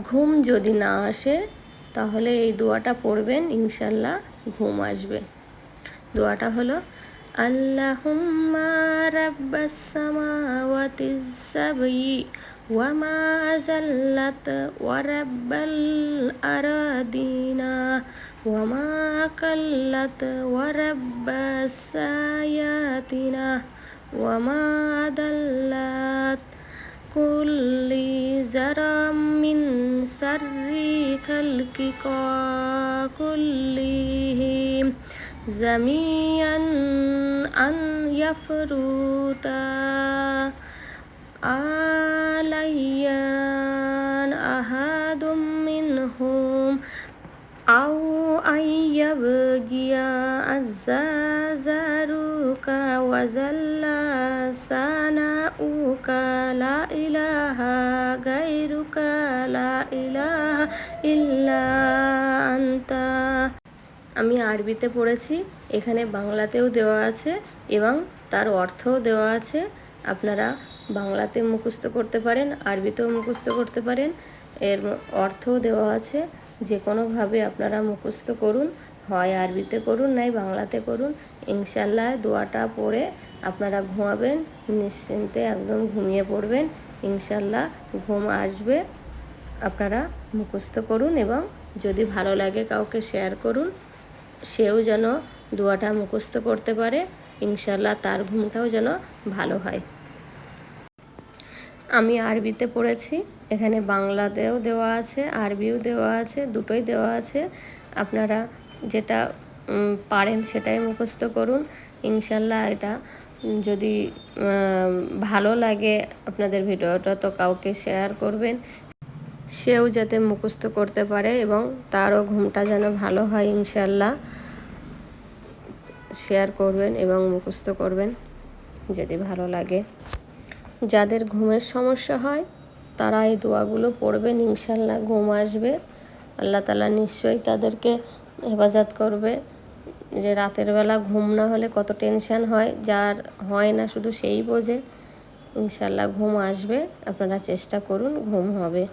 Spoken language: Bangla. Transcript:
ঘুম যদি না আসে তাহলে এই দোয়াটা পড়বেন, ইনশাল্লাহ ঘুম আসবে। দোয়াটা হলো আল্লাহুম্মা রাব্বাস সামাওয়াতিস সাবই ওয়া মা যাল্লাত ওয়া রাব্বাল আরাদিনা ওয়া মা কাল্লাত ওয়া রাব্বাস সায়াতিনা ওয়া মা দাল্লাত কুল্লি জারাম মিন সাররি খালকিকা কুল্লিহিম জামিয়ান আন ইয়াফরুতা আলাইয়ান আহাদুম মিনহুম আও আইয়াবগিয়া আজ্জাজারুকা ওয়াজাল্লা সানাউকা লা ইলাহা গায়রুকা লা ইলাহা ইল্লা আনতা। আমি আরবিতে পড়েছি, এখানে বাংলাতেও দেওয়া আছে এবং তার অর্থও দেওয়া আছে। আপনারা বাংলাতে মুখস্থ করতে পারেন, আরবিতেও মুখস্থ করতে পারেন, এর অর্থও দেওয়া আছে। যে কোনোভাবে আপনারা মুখস্থ করুন, হয় আরবিতে করুন নাই বাংলাতে করুন। ইনশাল্লাহ দোয়াটা পড়ে আপনারা ঘুমাবেন, নিশ্চিন্তে একদম ঘুমিয়ে পড়বেন। ইনশাল্লাহ ঘুম আসবে। আপনারা মুখস্থ করুন এবং যদি ভালো লাগে কাউকে শেয়ার করুন, সেও যেন দোয়াটা মুখস্থ করতে পারে। ইনশাল্লাহ তার ঘুমটাও যেন ভালো হয়। আমি আরবিতে পড়েছি, এখানে বাংলাতেও দেওয়া আছে, আরবিও দেওয়া আছে, দুটোই দেওয়া আছে। আপনারা যেটা পারেন সেটাই মুখস্থ করুন। ইনশাল্লাহ এটা যদি ভালো লাগে আপনাদের ভিডিওটা, তো কাউকে শেয়ার করবেন, সেও যাতে মুখস্থ করতে পারে এবং তারও ঘুমটা যেন ভালো হয়। ইনশাল্লাহ শেয়ার করবেন এবং মুখস্থ করবেন যদি ভালো লাগে। যাদের ঘুমের সমস্যা হয় তারা এই দোয়াগুলো পড়বেন, ইনশাল্লাহ ঘুম আসবে। আল্লাহ তাআলা নিশ্চয়ই তাদেরকে হেফাজত করবে। যে রাতের বেলা ঘুম না হলে কত টেনশন হয়, যার হয় না শুধু সেই বোঝে। ইনশাল্লাহ ঘুম আসবে, আপনারা চেষ্টা করুন, ঘুম হবে।